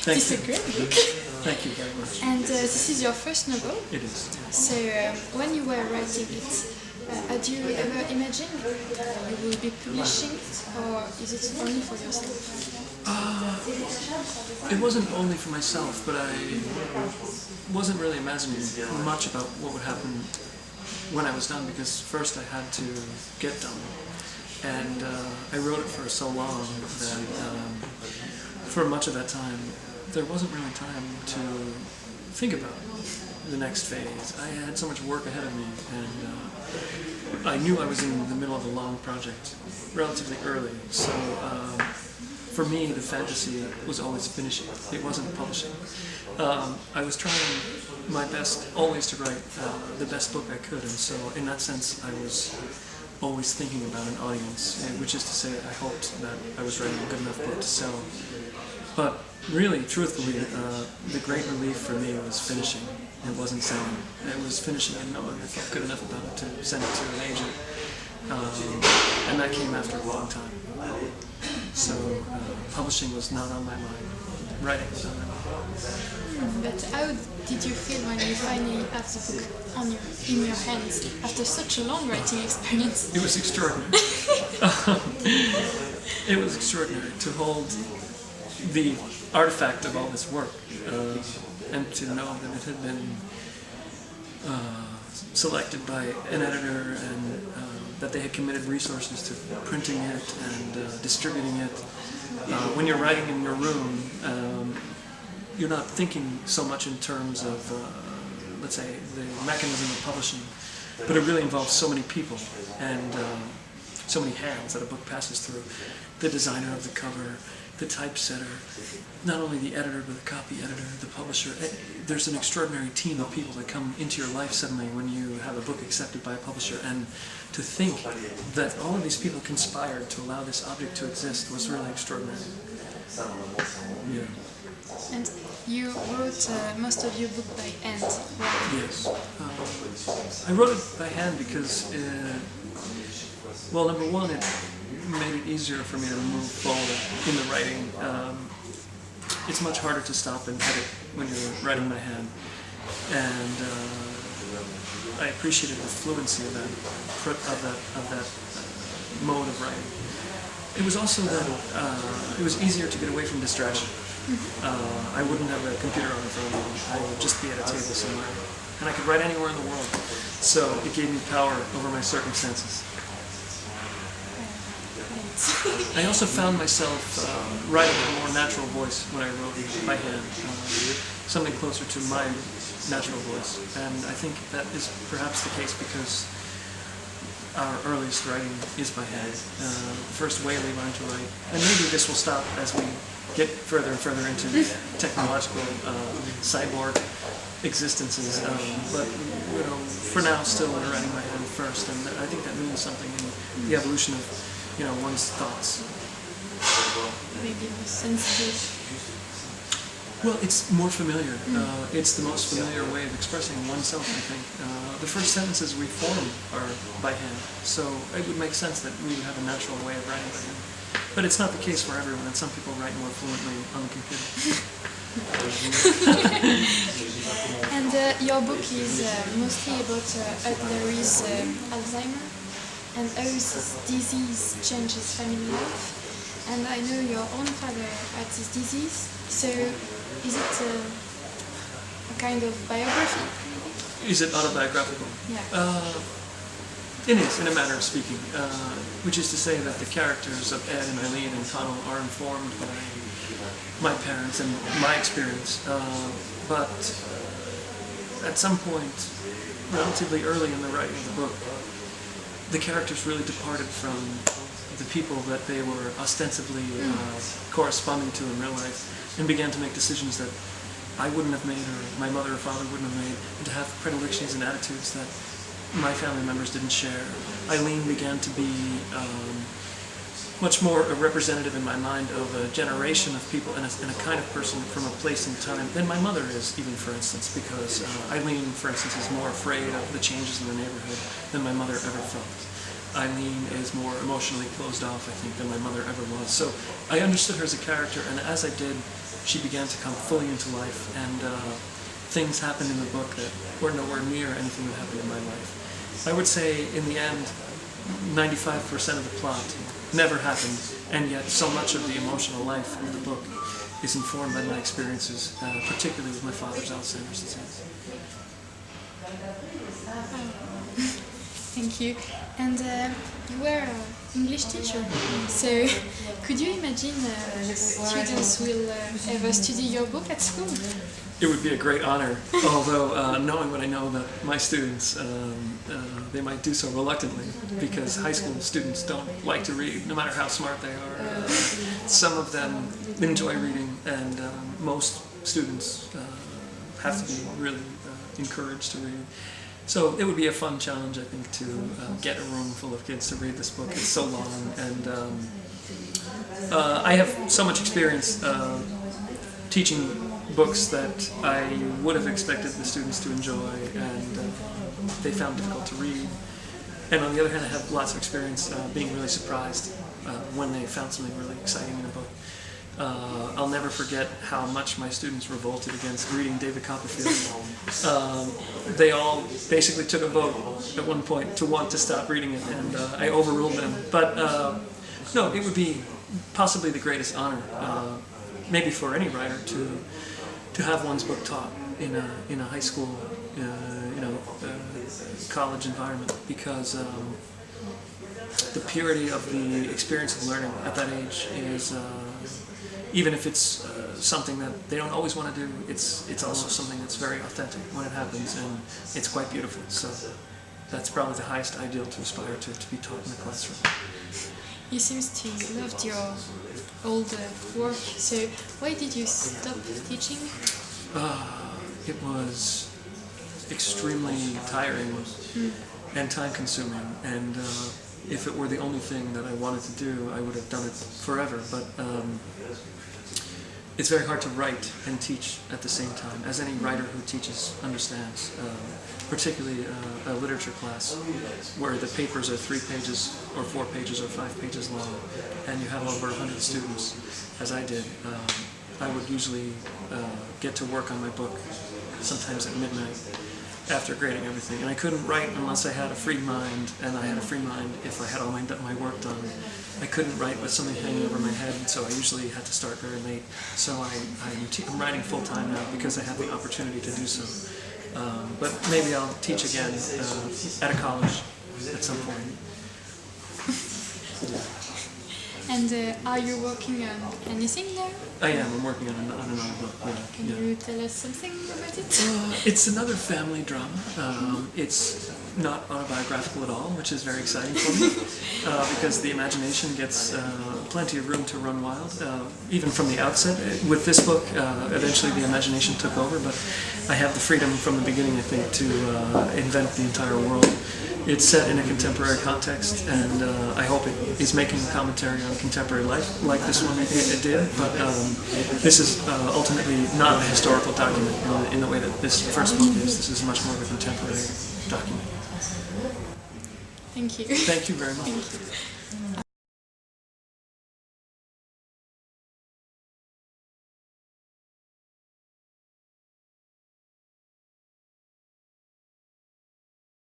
This is a great book. Thank you very much. And this is your first novel. It is. So when you were writing it, had you ever imagined you will be publishing it, or is it only for yourself? It wasn't only for myself, but I wasn't really imagining much about what would happen when I was done, because first I had to get done. And I wrote it for so long that for much of that time there wasn't really time to think about the next phase. I had so much work ahead of me, and I knew I was in the middle of a long project relatively early, so for me the fantasy was always finishing, it wasn't publishing. I was trying my best always to write the best book I could, and so in that sense I was always thinking about an audience, which is to say I hoped that I was writing a good enough book to sell. But really, truthfully, the great relief for me was finishing. It wasn't selling. It was finishing and knowing I felt good enough about it to send it to an agent. And that came after a long time. So publishing was not on my mind. Writing was on my mind. But how did you feel when you finally have the book in your hands after such a long writing experience? It was extraordinary. It was extraordinary to hold the artifact of all this work, and to know that it had been selected by an editor, and that they had committed resources to printing it and distributing it. When you're writing in your room, you're not thinking so much in terms of, let's say, the mechanism of publishing, but it really involves so many people and so many hands that a book passes through. The designer of the cover, the typesetter, not only the editor, but the copy editor, the publisher. There's an extraordinary team of people that come into your life suddenly when you have a book accepted by a publisher, and to think that all of these people conspired to allow this object to exist was really extraordinary. Yeah. And you wrote most of your book by hand. Why? Yes. I wrote it by hand because, well, number one, it made it easier for me to move forward in the writing. It's much harder to stop and edit when you're writing by hand, and I appreciated the fluency of that mode of writing. It was also that it was easier to get away from distraction. I wouldn't have a computer on the phone. I would just be at a table somewhere, and I could write anywhere in the world. So it gave me power over my circumstances. I also found myself writing a more natural voice when I wrote by hand, something closer to my natural voice, and I think that is perhaps the case because our earliest writing is by hand, the first way we learn to write. And maybe this will stop as we get further and further into technological cyborg existences, but you know, for now still we're writing by hand first, and I think that means something in the evolution of one's thoughts. Maybe more sensitive. Well, it's more familiar. It's the most familiar way of expressing oneself, I think. The first sentences we form are by hand, so it would make sense that we would have a natural way of writing by hand. But it's not the case for everyone, and some people write more fluently on the computer. And your book is mostly about Adler's Alzheimer, and how this disease changes family life. And I know your own father had this disease, so is it a kind of biography? Is it autobiographical? Yeah. It is, in a manner of speaking, which is to say that the characters of Ed and Eileen and Connell are informed by my parents and my experience, but at some point, relatively early in the writing of the book, the characters really departed from the people that they were ostensibly corresponding to in real life, and began to make decisions that I wouldn't have made, or my mother or father wouldn't have made, and to have predilections and attitudes that my family members didn't share. Eileen began to be much more a representative in my mind of a generation of people and a kind of person from a place and time than my mother is, even, for instance, because Eileen, for instance, is more afraid of the changes in the neighborhood than my mother ever felt. Eileen is more emotionally closed off, I think, than my mother ever was. So I understood her as a character, and as I did, she began to come fully into life, and things happened in the book that were nowhere near anything that happened in my life. I would say, in the end, 95% of the plot never happened, and yet so much of the emotional life of the book is informed by my experiences, particularly with my father's Alzheimer's disease. Thank you. And you were an English teacher, so could you imagine students will ever study your book at school? It would be a great honor, although knowing what I know about my students, they might do so reluctantly, because high school students don't like to read, no matter how smart they are. Some of them enjoy reading, and most students have to be really encouraged to read. So it would be a fun challenge, I think, to get a room full of kids to read this book. It's so long, and I have so much experience teaching books that I would have expected the students to enjoy, and they found difficult to read. And on the other hand, I have lots of experience being really surprised when they found something really exciting in a book. I'll never forget how much my students revolted against reading David Copperfield. They all basically took a vote at one point to want to stop reading it, and I overruled them. But no, it would be possibly the greatest honor, maybe for any writer, to have one's book taught in a high school, college environment, because the purity of the experience of learning at that age is, even if it's something that they don't always want to do, it's also something that's very authentic when it happens, and it's quite beautiful. So that's probably the highest ideal to aspire to be taught in the classroom. You seem to loved your old work, so why did you stop teaching? It was extremely tiring and time-consuming, and if it were the only thing that I wanted to do, I would have done it forever. But it's very hard to write and teach at the same time, as any writer who teaches understands, particularly a literature class where the papers are 3 pages or 4 pages or 5 pages long, and you have over 100 students, as I did. I would usually get to work on my book sometimes at midnight after grading everything, and I couldn't write unless I had a free mind, and I had a free mind if I had all my work done. I couldn't write with something hanging over my head, so I usually had to start very late. So I'm writing full-time now because I have the opportunity to do so. But maybe I'll teach again at a college at some point. And are you working on anything now? I am. I'm working on another book. Yeah, Can you tell us something about it? It's another family drama. It's not autobiographical at all, which is very exciting for me, because the imagination gets plenty of room to run wild, even from the outset. With this book, eventually the imagination took over, but I have the freedom from the beginning, I think, to invent the entire world. It's set in a contemporary context, and I hope it is making commentary on contemporary life, like this one it did, but this is ultimately not a historical document in the way that this first book is. This is much more of a contemporary document. Thank you. Thank you very much. Thank you.